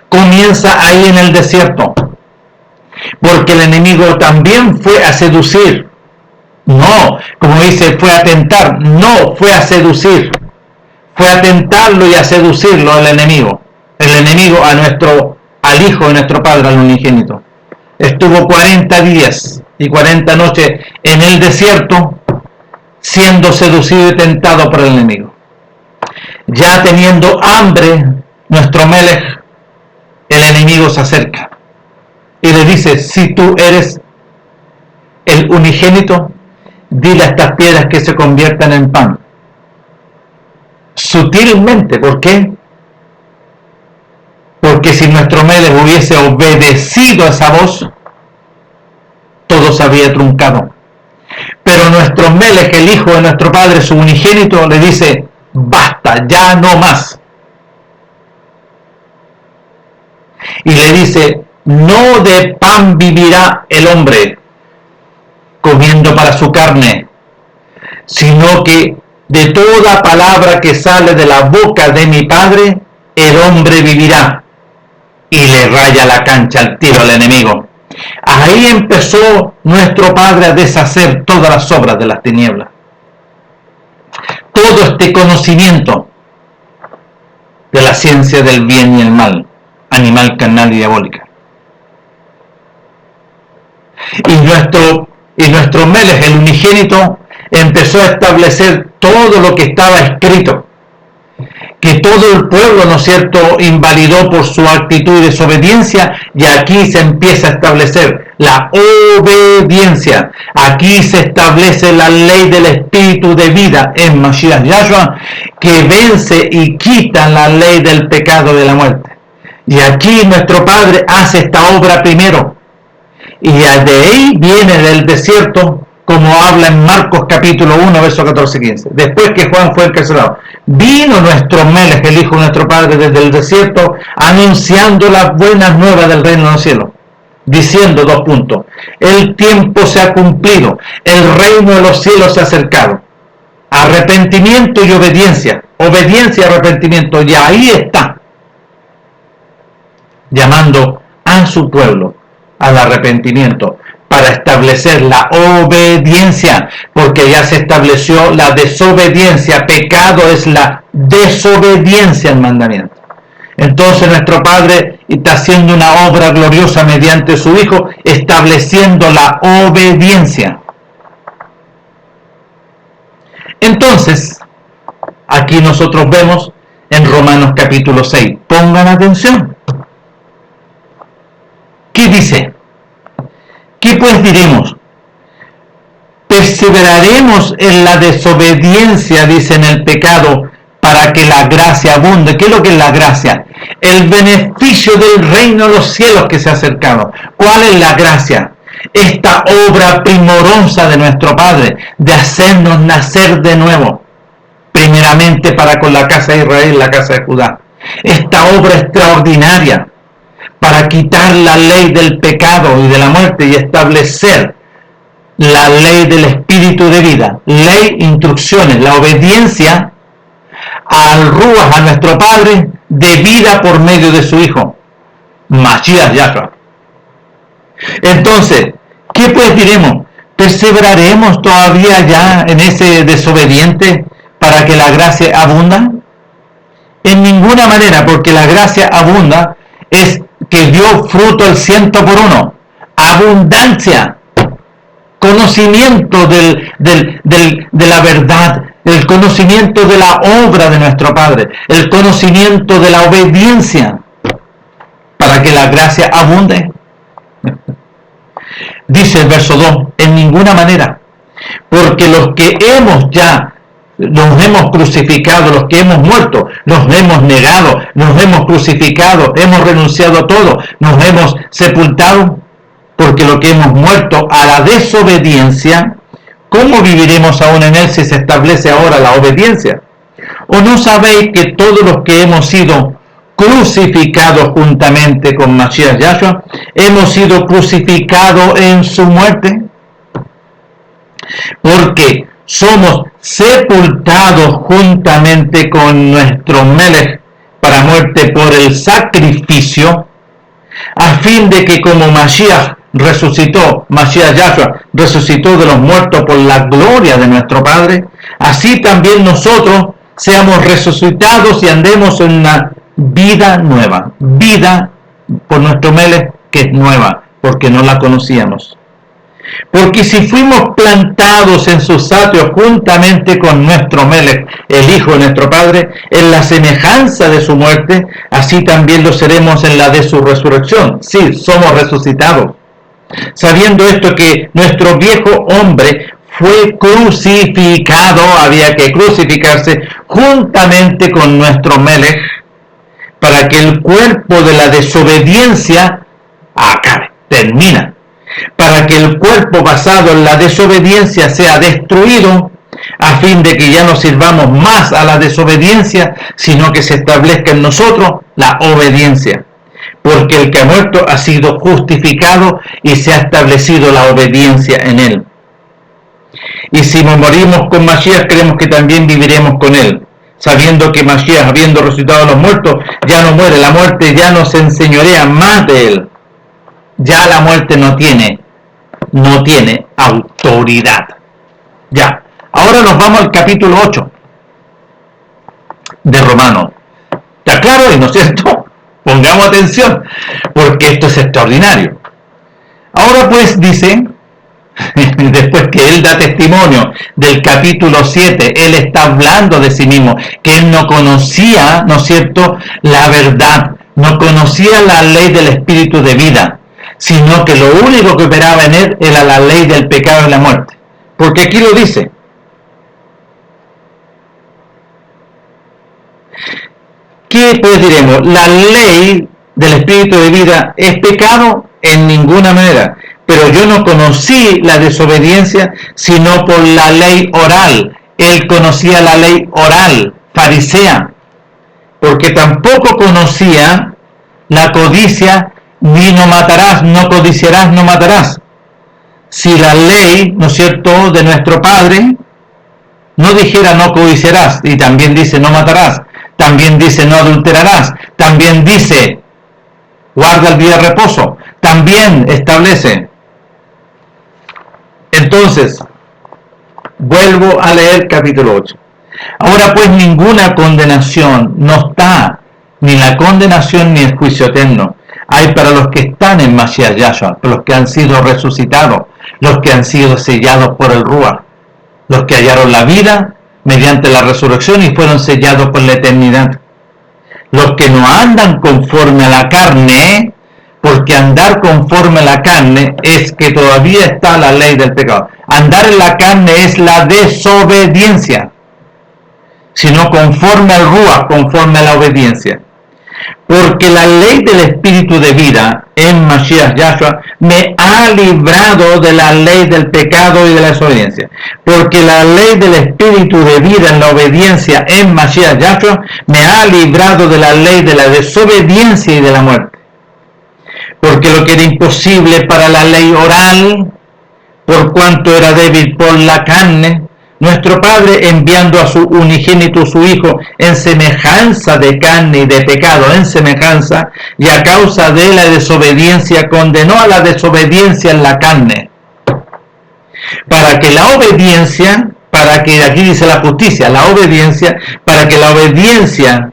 S1: comienza ahí en el desierto, porque el enemigo también fue a seducir. No, como dice, fue a tentar. No, fue a seducir. Fue a tentarlo y a seducirlo el enemigo al Hijo de nuestro Padre, al unigénito. Estuvo 40 días y 40 noches en el desierto, siendo seducido y tentado por el enemigo. Ya teniendo hambre, nuestro Melech, el enemigo se acerca y le dice: si tú eres el unigénito, dile a estas piedras que se conviertan en pan. Sutilmente. ¿Por qué? Porque si nuestro Melech hubiese obedecido a esa voz, todo se había truncado. Pero nuestro Melech, el Hijo de nuestro Padre, su unigénito, le dice: basta, ya no más. Y le dice: no de pan vivirá el hombre comiendo para su carne, sino que de toda palabra que sale de la boca de mi Padre, el hombre vivirá. Y le raya la cancha al tiro al enemigo. Ahí empezó nuestro Padre a deshacer todas las obras de las tinieblas. Todo este conocimiento de la ciencia del bien y el mal, animal, carnal y diabólica. Y nuestro Melech, el unigénito, empezó a establecer todo lo que estaba escrito, que todo el pueblo, ¿no es cierto?, invalidó por su actitud y desobediencia, y aquí se empieza a establecer la obediencia. Aquí se establece la ley del espíritu de vida en Mashiach Yahshua, que vence y quita la ley del pecado de la muerte. Y aquí nuestro Padre hace esta obra primero, y de ahí viene del desierto, como habla en Marcos capítulo 1, verso 14-15. Después que Juan fue encarcelado, vino nuestro Melech, el Hijo de nuestro Padre, desde el desierto, anunciando las buenas nuevas del reino de los cielos, diciendo: 2 puntos, el tiempo se ha cumplido, el reino de los cielos se ha acercado. Arrepentimiento y obediencia, obediencia y arrepentimiento, y ahí está, llamando a su pueblo al arrepentimiento, para establecer la obediencia, porque ya se estableció la desobediencia. Pecado es la desobediencia al mandamiento. Entonces nuestro Padre está haciendo una obra gloriosa mediante su Hijo, estableciendo la obediencia. Entonces, aquí nosotros vemos en Romanos capítulo 6, pongan atención. ¿Qué dice? ¿Qué pues diremos? ¿Perseveraremos en la desobediencia, dice, en el pecado, para que la gracia abunde? ¿Qué es lo que es la gracia? El beneficio del reino de los cielos que se ha acercado. ¿Cuál es la gracia? Esta obra primorosa de nuestro Padre, de hacernos nacer de nuevo, primeramente para con la casa de Israel y la casa de Judá. Esta obra extraordinaria, para quitar la ley del pecado y de la muerte y establecer la ley del espíritu de vida, ley, instrucciones, la obediencia al Ruach, a nuestro Padre, de vida por medio de su Hijo, Mashiach Yahshua. Entonces, ¿qué pues diremos? ¿Perseveraremos todavía ya en ese desobediente para que la gracia abunda? En ninguna manera, porque la gracia abunda es que dio fruto el 100%, abundancia, conocimiento de la verdad, el conocimiento de la obra de nuestro Padre, el conocimiento de la obediencia, para que la gracia abunde. Dice el verso 2, en ninguna manera, porque los que nos hemos crucificado, los que hemos muerto, nos hemos negado, nos hemos crucificado, hemos renunciado a todo, nos hemos sepultado, porque lo que hemos muerto a la desobediencia, ¿cómo viviremos aún en él si se establece ahora la obediencia? ¿O no sabéis que todos los que hemos sido crucificados juntamente con Mashiach Yahshua, hemos sido crucificados en su muerte? Porque somos sepultados juntamente con nuestro Melech para muerte por el sacrificio, a fin de que como Mashiach Yahshua resucitó de los muertos por la gloria de nuestro Padre, así también nosotros seamos resucitados y andemos en una vida nueva, vida por nuestro Melech que es nueva, porque no la conocíamos. Porque si fuimos plantados en sus atrios juntamente con nuestro Melech, el Hijo de nuestro Padre, en la semejanza de su muerte, así también lo seremos en la de su resurrección. Sí, somos resucitados. Sabiendo esto, que nuestro viejo hombre fue crucificado, había que crucificarse juntamente con nuestro Melech, para que el cuerpo de la desobediencia acabe, termina, para que el cuerpo basado en la desobediencia sea destruido, a fin de que ya no sirvamos más a la desobediencia, sino que se establezca en nosotros la obediencia. Porque el que ha muerto ha sido justificado y se ha establecido la obediencia en él. Y si morimos con Mashiach, creemos que también viviremos con él, sabiendo que Mashiach, habiendo resucitado a los muertos, ya no muere, la muerte ya no se enseñorea más de él. Ya la muerte no tiene autoridad. Ya, ahora nos vamos al capítulo 8 de Romanos. ¿Está claro? ¿No es cierto? Pongamos atención, porque esto es extraordinario. Ahora pues dice, después que él da testimonio del capítulo 7, él está hablando de sí mismo, que él no conocía, ¿no es cierto?, la verdad, no conocía la ley del espíritu de vida, sino que lo único que operaba en él era la ley del pecado y la muerte. Porque aquí lo dice. ¿Qué pues diremos? La ley del espíritu de vida es pecado en ninguna manera, pero yo no conocí la desobediencia sino por la ley oral. Él conocía la ley oral, farisea, porque tampoco conocía la codicia, ni no matarás, no codiciarás, no matarás. Si la ley, ¿no es cierto?, de nuestro Padre no dijera no codiciarás, y también dice no matarás, también dice no adulterarás, también dice guarda el día de reposo, también establece. Entonces, vuelvo a leer capítulo 8. Ahora pues ninguna condenación no está, ni la condenación ni el juicio eterno hay para los que están en Mashiach Yahshua, los que han sido resucitados, los que han sido sellados por el Ruach, los que hallaron la vida mediante la resurrección y fueron sellados por la eternidad. Los que no andan conforme a la carne, porque andar conforme a la carne es que todavía está la ley del pecado. Andar en la carne es la desobediencia, sino conforme al Ruach, conforme a la obediencia. Porque la ley del espíritu de vida en Mashiach Yahshua me ha librado de la ley del pecado y de la desobediencia. Porque la ley del espíritu de vida en la obediencia en Mashiach Yahshua me ha librado de la ley de la desobediencia y de la muerte. Porque lo que era imposible para la ley oral, por cuanto era débil por la carne, nuestro Padre, enviando a su unigénito, su Hijo, en semejanza de carne y de pecado, en semejanza, y a causa de la desobediencia, condenó a la desobediencia en la carne, para que la obediencia, aquí dice la justicia, la obediencia, para que la obediencia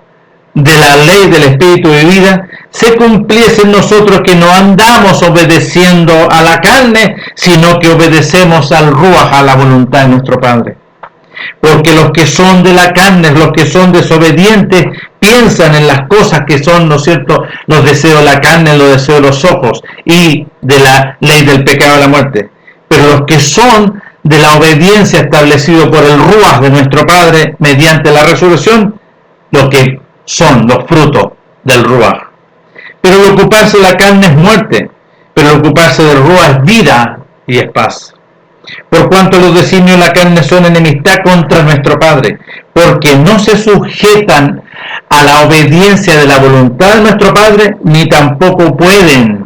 S1: de la ley del Espíritu de vida se cumpliese en nosotros, que no andamos obedeciendo a la carne, sino que obedecemos al Ruaj, a la voluntad de nuestro Padre. Porque los que son de la carne, los que son desobedientes, piensan en las cosas que son, ¿no es cierto?, los deseos de la carne, los deseos de los ojos, y de la ley del pecado de la muerte. Pero los que son de la obediencia establecido por el Ruaj de nuestro Padre mediante la resurrección, lo que son los frutos del Ruaj. Pero el ocuparse de la carne es muerte, pero el ocuparse del Ruaj es vida y es paz. Por cuanto los designios de la carne son enemistad contra nuestro Padre, porque no se sujetan a la obediencia de la voluntad de nuestro Padre, ni tampoco pueden.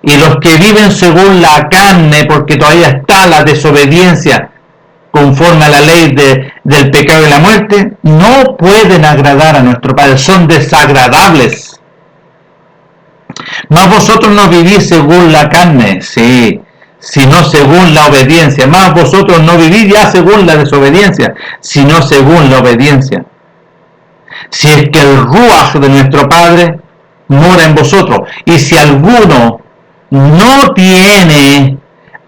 S1: Y los que viven según la carne, porque todavía está la desobediencia conforme a la ley del pecado y la muerte, no pueden agradar a nuestro Padre, son desagradables. Mas vosotros no vivís según la carne, sí, sino según la obediencia. Más vosotros no vivís ya según la desobediencia, sino según la obediencia. Si es que el Ruaj de nuestro Padre mora en vosotros, y si alguno no tiene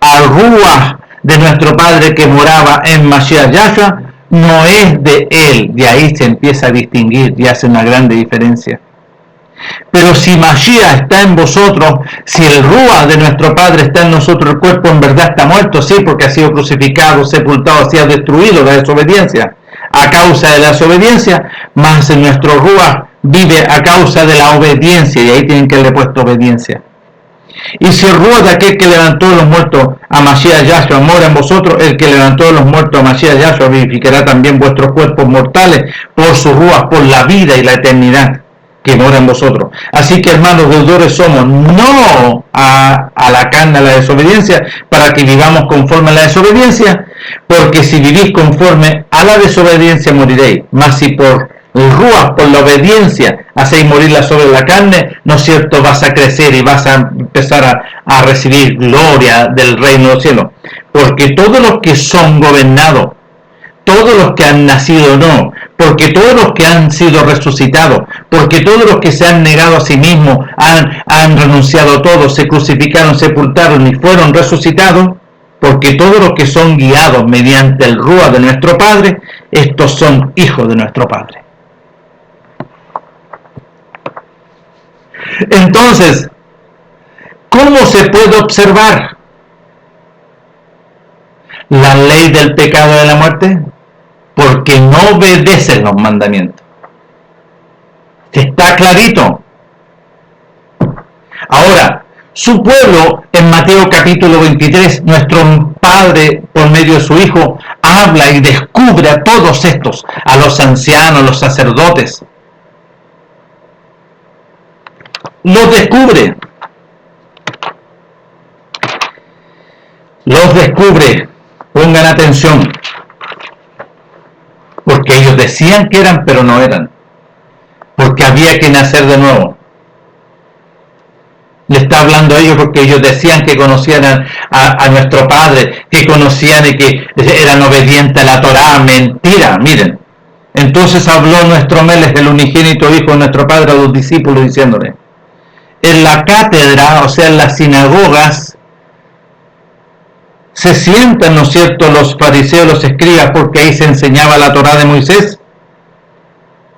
S1: al Ruaj de nuestro Padre que moraba en Mashiach Yahshua, no es de él. De ahí se empieza a distinguir y hace una grande diferencia. Pero si Mashiach está en vosotros, si el Ruaj de nuestro Padre está en nosotros, el cuerpo en verdad está muerto, sí, porque ha sido crucificado, sepultado, ha sido destruido la desobediencia, a causa de la desobediencia, más en nuestro Ruaj vive a causa de la obediencia, y ahí tienen que haberle puesto obediencia. Y si el Ruaj de aquel que levantó de los muertos a Mashiach Yahshua mora en vosotros, el que levantó de los muertos a Mashiach Yahshua vivificará también vuestros cuerpos mortales por su Ruaj, por la vida y la eternidad que mora en vosotros. Así que, hermanos, deudores somos, no a la carne, a la desobediencia, para que vivamos conforme a la desobediencia, porque si vivís conforme a la desobediencia moriréis. Mas si por el Ruaj, por la obediencia, hacéis morir sobre la carne, ¿no es cierto?, vas a crecer y vas a empezar a recibir gloria del reino de los cielos. Porque todos los que son gobernados, todos los que han nacido no, porque todos los que han sido resucitados, porque todos los que se han negado a sí mismos, han renunciado a todo, se crucificaron, sepultaron y fueron resucitados, porque todos los que son guiados mediante el Ruaj de nuestro Padre, estos son hijos de nuestro Padre. Entonces, ¿cómo se puede observar la ley del pecado y de la muerte? Porque no obedecen los mandamientos. Está clarito. Ahora, su pueblo, en Mateo capítulo 23, nuestro Padre, por medio de su Hijo, habla y descubre a todos estos, a los ancianos, los sacerdotes. Los descubre. Los descubre. Pongan atención. Porque ellos decían que eran, pero no eran. Porque había que nacer de nuevo. Le está hablando a ellos porque ellos decían que conocían a nuestro Padre, que conocían y que eran obedientes a la Torá. Mentira, miren. Entonces habló nuestro Melech, el unigénito Hijo de nuestro Padre, a los discípulos diciéndole: en la cátedra, o sea, en las sinagogas, se sientan, ¿no es cierto?, los fariseos, los escribas, porque ahí se enseñaba la Torá de Moisés.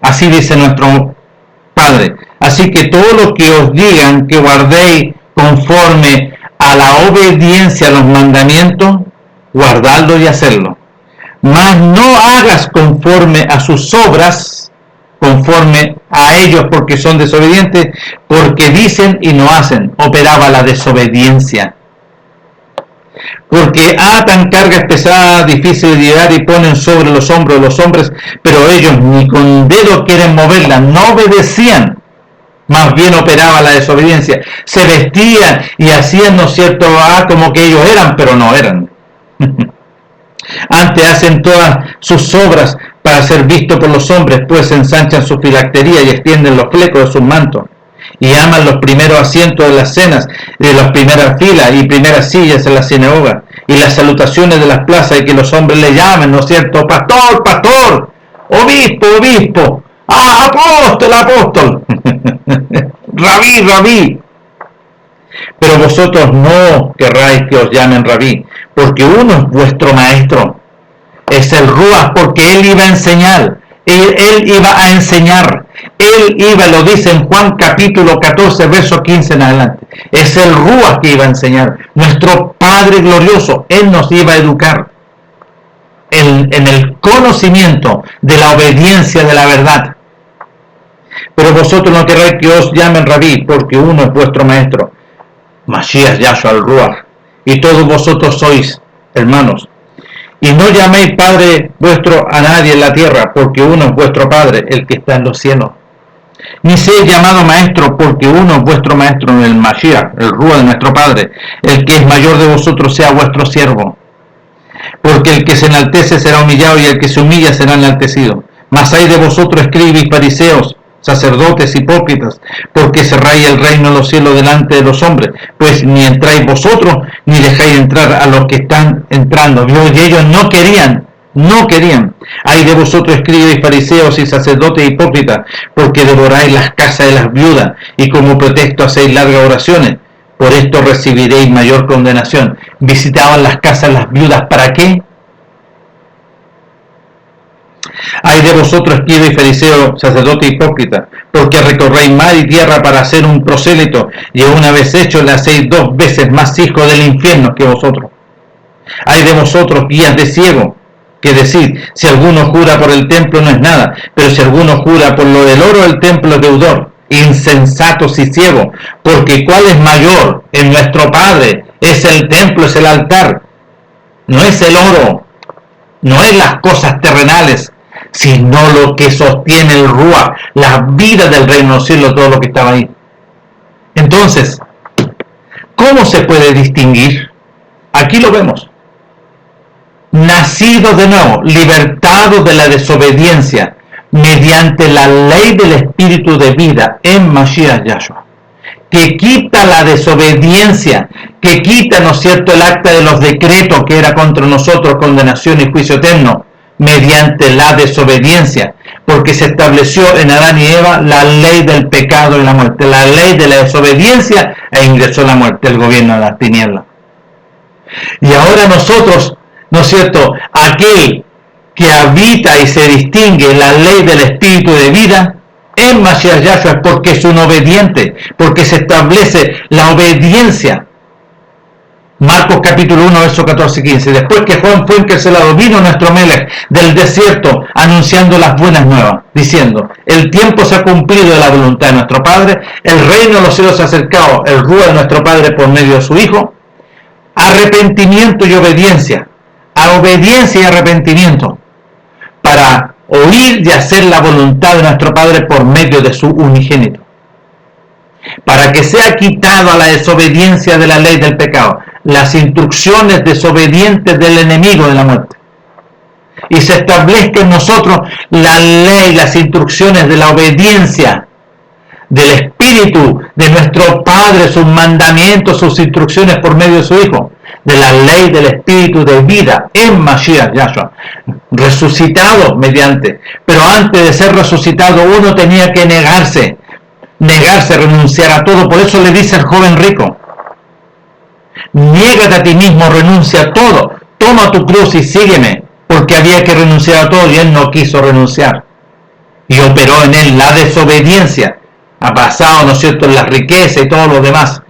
S1: Así dice nuestro Padre. Así que todo lo que os digan que guardéis conforme a la obediencia a los mandamientos, guardadlo y hacerlo. Mas no hagas conforme a sus obras, conforme a ellos porque son desobedientes, porque dicen y no hacen. Operaba la desobediencia. Porque atan cargas pesadas, difíciles de llevar y ponen sobre los hombros de los hombres, pero ellos ni con dedo quieren moverla, no obedecían, más bien operaba la desobediencia. Se vestían y hacían, ¿no es cierto?, como que ellos eran, pero no eran. Antes hacen todas sus obras para ser visto por los hombres, pues ensanchan su filactería y extienden los flecos de sus mantos. Y aman los primeros asientos de las cenas, de las primeras filas y primeras sillas en la sinagoga, y las salutaciones de las plazas, y que los hombres le llamen, ¿no es cierto? Pastor, pastor, obispo, obispo, apóstol, apóstol, rabí, rabí. Pero vosotros no querráis que os llamen rabí, porque uno es vuestro maestro, es el Ruach, porque él iba a enseñar, él iba a enseñar, él iba, lo dice en Juan capítulo 14, verso 15 en adelante, es el Ruach que iba a enseñar, nuestro Padre glorioso, él nos iba a educar en el conocimiento de la obediencia de la verdad. Pero vosotros no queráis que os llamen rabí, porque uno es vuestro maestro, Mashiach Yahshua el Ruach, y todos vosotros sois hermanos. Y no llaméis Padre vuestro a nadie en la tierra, porque uno es vuestro Padre, el que está en los cielos. Ni seáis llamado maestro, porque uno es vuestro maestro, el Mashiach, el Ruach de nuestro Padre. El que es mayor de vosotros sea vuestro siervo. Porque el que se enaltece será humillado, y el que se humilla será enaltecido. Mas hay de vosotros, escribas y fariseos, sacerdotes hipócritas, porque cerráis el reino de los cielos delante de los hombres, pues ni entráis vosotros, ni dejáis entrar a los que están entrando. Y ellos no querían. Ay de vosotros, escribas y fariseos y sacerdotes hipócritas, porque devoráis las casas de las viudas, y como pretexto hacéis largas oraciones. Por esto recibiréis mayor condenación. Visitaban las casas de las viudas, ¿para qué? Ay de vosotros, escribas y fariseos, sacerdotes hipócritas, porque recorréis mar y tierra para hacer un prosélito, y una vez hecho le hacéis 2 veces más hijos del infierno que vosotros. Ay de vosotros, guías de ciego, que decid, si alguno jura por el templo no es nada, pero si alguno jura por lo del oro del templo es deudor. Insensatos y ciegos, porque ¿cuál es mayor en nuestro Padre? Es el templo, es el altar, no es el oro, no es las cosas terrenales, sino lo que sostiene el Ruach, la vida del reino de los cielos, todo lo que estaba ahí. Entonces, ¿cómo se puede distinguir? Aquí lo vemos. Nacidos de nuevo, libertados de la desobediencia, mediante la ley del espíritu de vida en Mashiach Yahshua, que quita la desobediencia, que quita, ¿no es cierto?, el acta de los decretos que era contra nosotros, condenación y juicio eterno, mediante la desobediencia, porque se estableció en Adán y Eva la ley del pecado y la muerte, la ley de la desobediencia, e ingresó la muerte, el gobierno de las tinieblas. Y ahora nosotros, ¿no es cierto?, aquel que habita y se distingue la ley del espíritu de vida en Mashiach Yahshua, es porque es un obediente, porque se establece la obediencia. Marcos capítulo 1, verso 14 y 15. Después que Juan fue encarcelado, vino nuestro Melech del desierto anunciando las buenas nuevas, diciendo, el tiempo se ha cumplido de la voluntad de nuestro Padre, el reino de los cielos se ha acercado, el Ruach de nuestro Padre por medio de su Hijo. Arrepentimiento y obediencia, a obediencia y arrepentimiento, para oír y hacer la voluntad de nuestro Padre por medio de su unigénito, para que sea quitado a la desobediencia de la ley del pecado, las instrucciones desobedientes del enemigo de la muerte, y se establezca en nosotros la ley, las instrucciones de la obediencia del Espíritu de nuestro Padre, sus mandamientos, sus instrucciones por medio de su Hijo, de la ley del Espíritu de vida en Mashiach Yahshua, resucitado mediante. Pero antes de ser resucitado uno tenía que negarse, renunciar a todo. Por eso le dice al joven rico, niégate a ti mismo, renuncia a todo, toma tu cruz y sígueme, porque había que renunciar a todo y él no quiso renunciar. Y operó en él la desobediencia, ha pasado, ¿no es cierto?, en la riqueza y todo lo demás.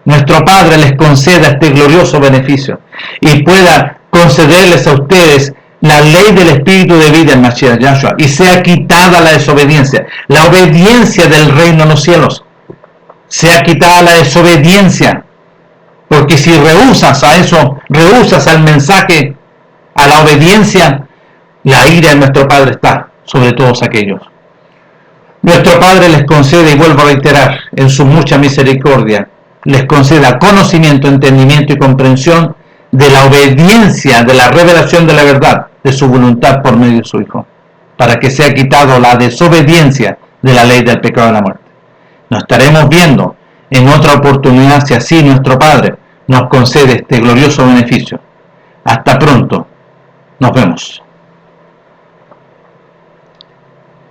S1: Nuestro Padre les conceda este glorioso beneficio y pueda concederles a ustedes la ley del espíritu de vida en Mashiach Yahshua, y sea quitada la desobediencia, la obediencia del reino de los cielos, sea quitada la desobediencia, porque si rehusas a eso, rehusas al mensaje, a la obediencia, la ira de nuestro Padre está sobre todos aquellos. Nuestro Padre les concede, y vuelvo a reiterar, en su mucha misericordia, les conceda conocimiento, entendimiento y comprensión de la obediencia, de la revelación de la verdad, de su voluntad por medio de su Hijo, para que sea quitado la desobediencia de la ley del pecado de la muerte. Nos estaremos viendo en otra oportunidad si así nuestro Padre nos concede este glorioso beneficio. Hasta pronto. Nos vemos.